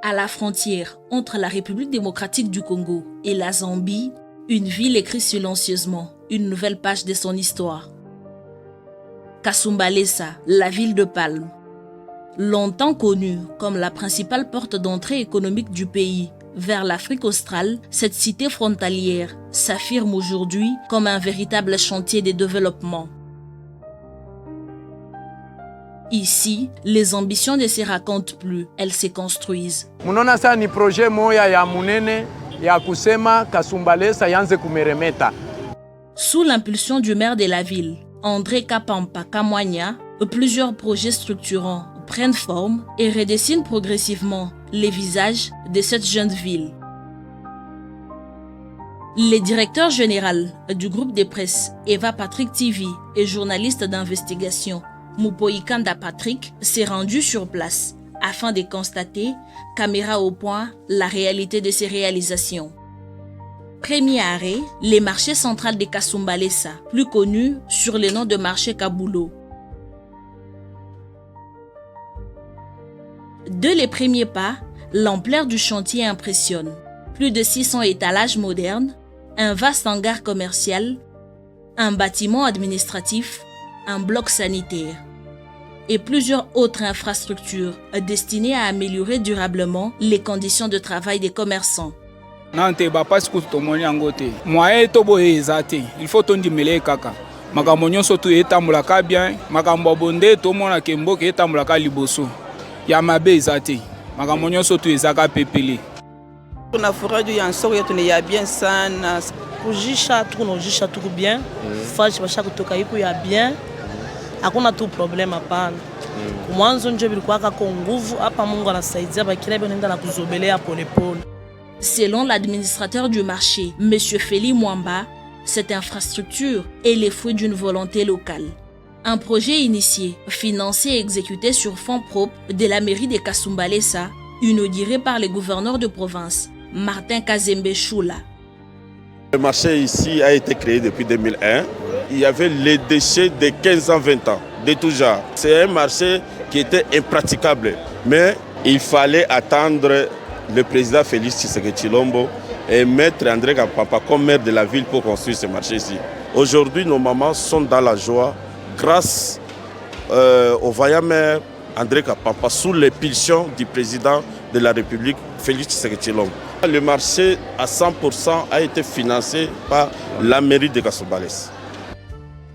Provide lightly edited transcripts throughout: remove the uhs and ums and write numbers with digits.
À la frontière entre la République démocratique du Congo et la Zambie, une ville écrit silencieusement une nouvelle page de son histoire. Kasumbalesa, la ville de Palme. Longtemps connue comme la principale porte d'entrée économique du pays vers l'Afrique australe, cette cité frontalière s'affirme aujourd'hui comme un véritable chantier de développement. Ici, les ambitions ne se racontent plus, elles se construisent. Munaona sasa ni projet moya ya munene ya kusema Kasumbalesa yanze kumeremeta. Sous l'impulsion du maire de la ville, André Kapampa Kamwanya, plusieurs projets structurants prennent forme et redessinent progressivement les visages de cette jeune ville. Le directeur général du groupe de presse Eva Patrick TV et journaliste d'investigation Mupoikanda Patrick s'est rendu sur place afin de constater, caméra au point, la réalité de ces réalisations. Premier arrêt, les marchés centrales de Kasumbalesa, plus connus sur le nom de marché Kabulo. Dès les premiers pas, l'ampleur du chantier impressionne. Plus de 600 étalages modernes, un vaste hangar commercial, un bâtiment administratif, un bloc sanitaire et plusieurs autres infrastructures destinées à améliorer durablement les conditions de travail des commerçants. Nante ba pas ku to moni angote. Moye to boye ezate. Il faut tondi mele kaka. Makambo nyonso tu etambulaka bien, makambo bonde to mona kembo ke etambulaka liboso. Ya mabe ezate. Makambo nyonso tu ezaka pepele. Tuna furaha ya nsoko yetu ni ya bien sana. Kujisha tuko bien. Faji basha kutoka iko ya bien. Hakuna tu problema hapana. Mwanzo nje bilikuwa kwa nguvu, hapa Mungu anasaidia bakila banaenda na kuzobelea polepole. Selon l'administrateur du marché, M. Feli Mwamba, cette infrastructure est le fruit d'une volonté locale. Un projet initié, financé et exécuté sur fonds propres de la mairie de Kasumbalesa, inauguré par le gouverneur de province, Martin Kazembe Choula. Le marché ici a été créé depuis 2001. Il y avait les déchets de 15 ans, 20 ans, de tout genre. C'est un marché qui était impraticable, mais il fallait attendre le président Félix Tshisekedi Tshilombo et maître André Kapampa comme maire de la ville pour construire ce marché ici. Aujourd'hui, nos mamans sont dans la joie grâce au vaillant maire André Kapampa sous l'impulsion du président de la République Félix Tshisekedi Tshilombo. Le marché à 100% a été financé par la mairie de Kasumbalesa.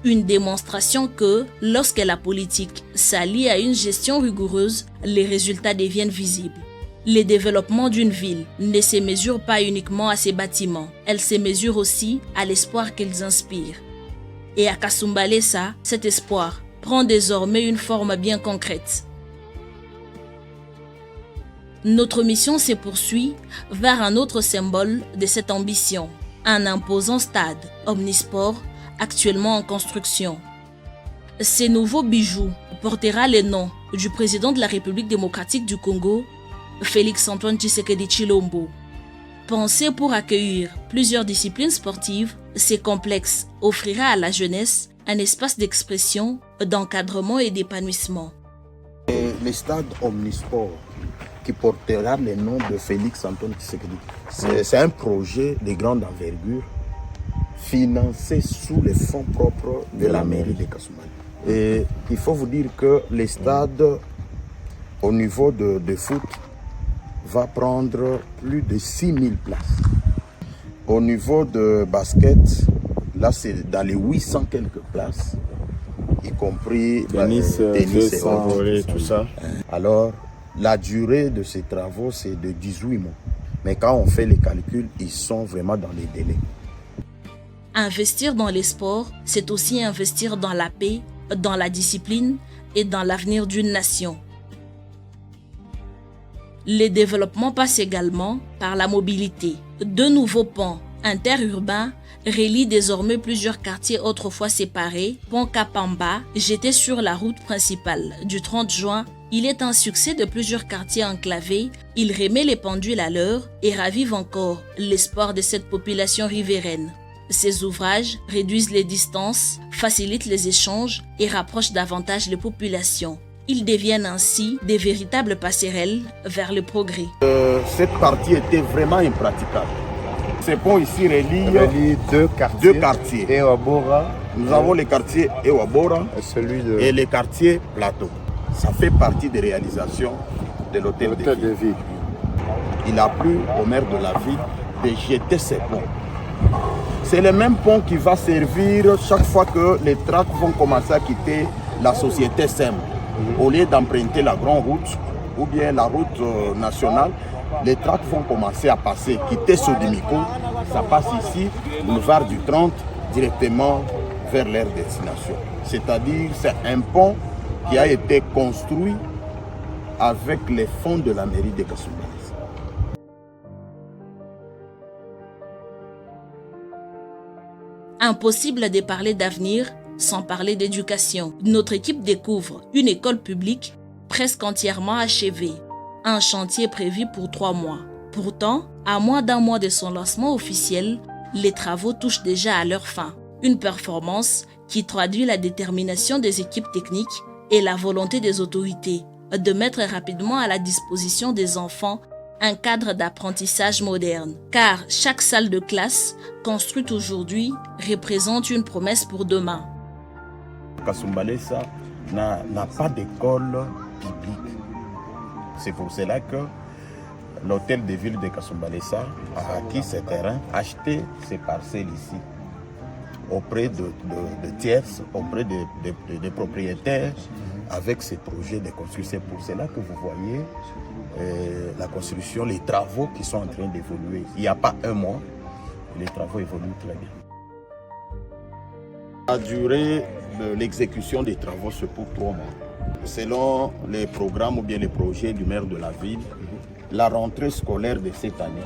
Une démonstration que, lorsque la politique s'allie à une gestion rigoureuse, les résultats deviennent visibles. Le développement d'une ville ne se mesure pas uniquement à ses bâtiments, elle se mesure aussi à l'espoir qu'ils inspirent. Et à Kasumbalesa, cet espoir prend désormais une forme bien concrète. Notre mission se poursuit vers un autre symbole de cette ambition, un imposant stade omnisport actuellement en construction. Ce nouveau bijou portera le nom du président de la République démocratique du Congo, Félix Antoine Tshisekedi Tshilombo. Pensé pour accueillir plusieurs disciplines sportives, ce complexe offrira à la jeunesse un espace d'expression, d'encadrement et d'épanouissement. Le stade omnisport qui portera le nom de Félix Antoine Tshisekedi, c'est un projet de grande envergure financé sous les fonds propres de la mairie de Kasumbalesa. Et il faut vous dire que le stade au niveau de foot va prendre plus de 6000 places. Au niveau de basket, là c'est dans les 800 quelques places, y compris tennis et volley, tout ça. Alors, la durée de ces travaux, c'est de 18 mois. Mais quand on fait les calculs, ils sont vraiment dans les délais. Investir dans les sports, c'est aussi investir dans la paix, dans la discipline et dans l'avenir d'une nation. Le développement passe également par la mobilité. De nouveaux ponts interurbains relient désormais plusieurs quartiers autrefois séparés. Pont Kapamba, jeté sur la route principale du 30 juin, il est un succès de plusieurs quartiers enclavés. Il remet les pendules à l'heure et ravive encore l'espoir de cette population riveraine. Ces ouvrages réduisent les distances, facilitent les échanges et rapprochent davantage les populations. Ils deviennent ainsi des véritables passerelles vers le progrès. Cette partie était vraiment impraticable. Ces ponts ici relient deux quartiers. Ewabora. Nous avons les quartiers Ewabora et les quartiers Plateau. Ça fait partie des réalisations de l'hôtel de ville. Il a plu au maire de la ville de jeter ces ponts. C'est le même pont qui va servir chaque fois que les tracts vont commencer à quitter la société SEM. Au lieu d'emprunter la grande route ou bien la route nationale, les tracts vont commencer à passer, quitter Sodimico, ça passe ici, boulevard du 30, directement vers leur destination. C'est-à-dire c'est un pont qui a été construit avec les fonds de la mairie de Kasumbalesa. Impossible de parler d'avenir sans parler d'éducation. Notre équipe découvre une école publique presque entièrement achevée. Un chantier prévu pour 3 mois. Pourtant, à moins d'un mois de son lancement officiel, les travaux touchent déjà à leur fin. Une performance qui traduit la détermination des équipes techniques et la volonté des autorités de mettre rapidement à la disposition des enfants un cadre d'apprentissage moderne. Car chaque salle de classe construite aujourd'hui représente une promesse pour demain. Kasumbalesa n'a pas d'école publique. C'est pour cela que l'hôtel de ville de Kasumbalesa a acquis ces terrains, acheté ces parcelles ici auprès de tierces, auprès de propriétaires avec ces projets de construction. C'est pour cela que vous voyez la construction, les travaux qui sont en train d'évoluer. Il n'y a pas un mois, les travaux évoluent très bien. La durée de l'exécution des travaux, c'est pour 3 mois. Selon les programmes ou bien les projets du maire de la ville, la rentrée scolaire de cette année,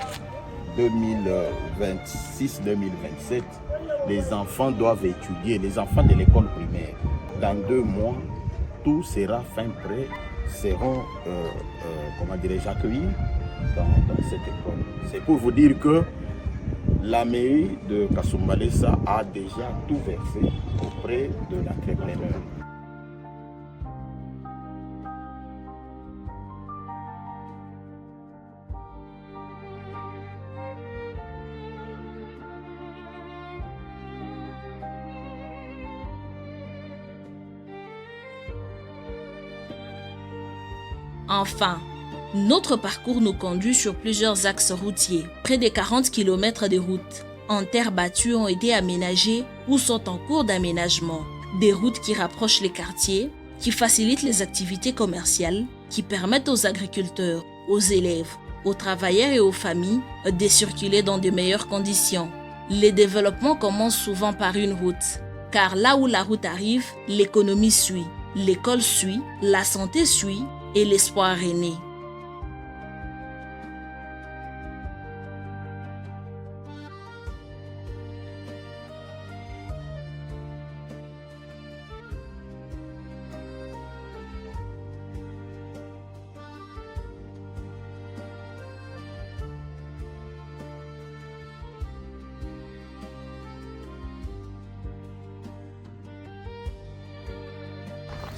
2026-2027, les enfants doivent étudier, les enfants de l'école primaire. Dans 2 mois, tout sera fin prêt, seront accueillis dans cette école. C'est pour vous dire que la mairie de Kasumbalesa a déjà tout versé auprès de l'entrepreneur. Enfin, notre parcours nous conduit sur plusieurs axes routiers. Près de 40 km de routes en terre battue ont été aménagées ou sont en cours d'aménagement. Des routes qui rapprochent les quartiers, qui facilitent les activités commerciales, qui permettent aux agriculteurs, aux élèves, aux travailleurs et aux familles de circuler dans de meilleures conditions. Les développements commencent souvent par une route, car là où la route arrive, l'économie suit, l'école suit, la santé suit et l'espoir est né.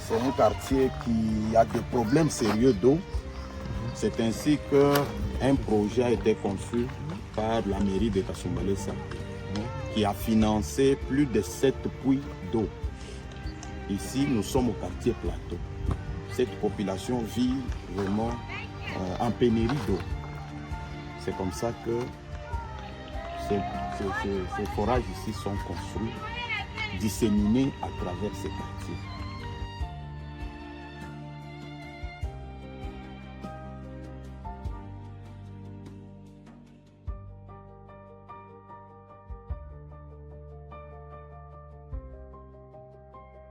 C'est un quartier qui a des problèmes sérieux d'eau. C'est ainsi qu'un projet a été conçu par la mairie de Kasumbalesa qui a financé plus de 7 puits d'eau. Ici, nous sommes au quartier Plateau. Cette population vit vraiment en pénurie d'eau. C'est comme ça que ces forages ici sont construits, disséminés à travers ces quartiers.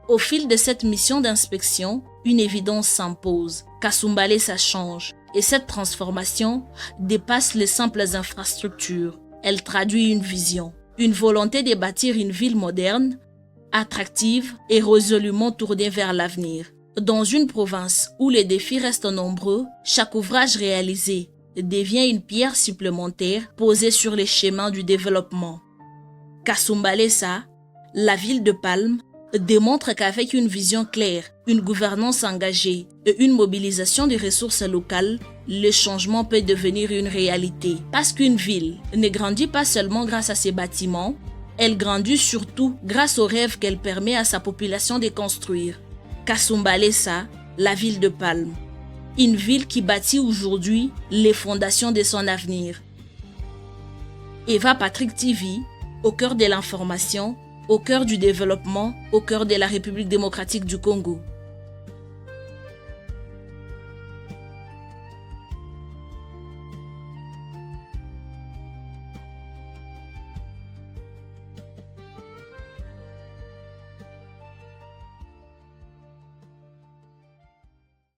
Au fil de cette mission d'inspection, une évidence s'impose. Kasumbalesa change et cette transformation dépasse les simples infrastructures. Elle traduit une vision, une volonté de bâtir une ville moderne, attractive et résolument tournée vers l'avenir. Dans une province où les défis restent nombreux, chaque ouvrage réalisé devient une pierre supplémentaire posée sur les chemins du développement. Kasumbalesa, la ville de Palme, démontre qu'avec une vision claire, une gouvernance engagée et une mobilisation des ressources locales, le changement peut devenir une réalité. Parce qu'une ville ne grandit pas seulement grâce à ses bâtiments, elle grandit surtout grâce aux rêves qu'elle permet à sa population de construire. Kasumbalesa, la ville de Palme. Une ville qui bâtit aujourd'hui les fondations de son avenir. Eva Patrick TV, au cœur de l'information, au cœur du développement, au cœur de la République démocratique du Congo.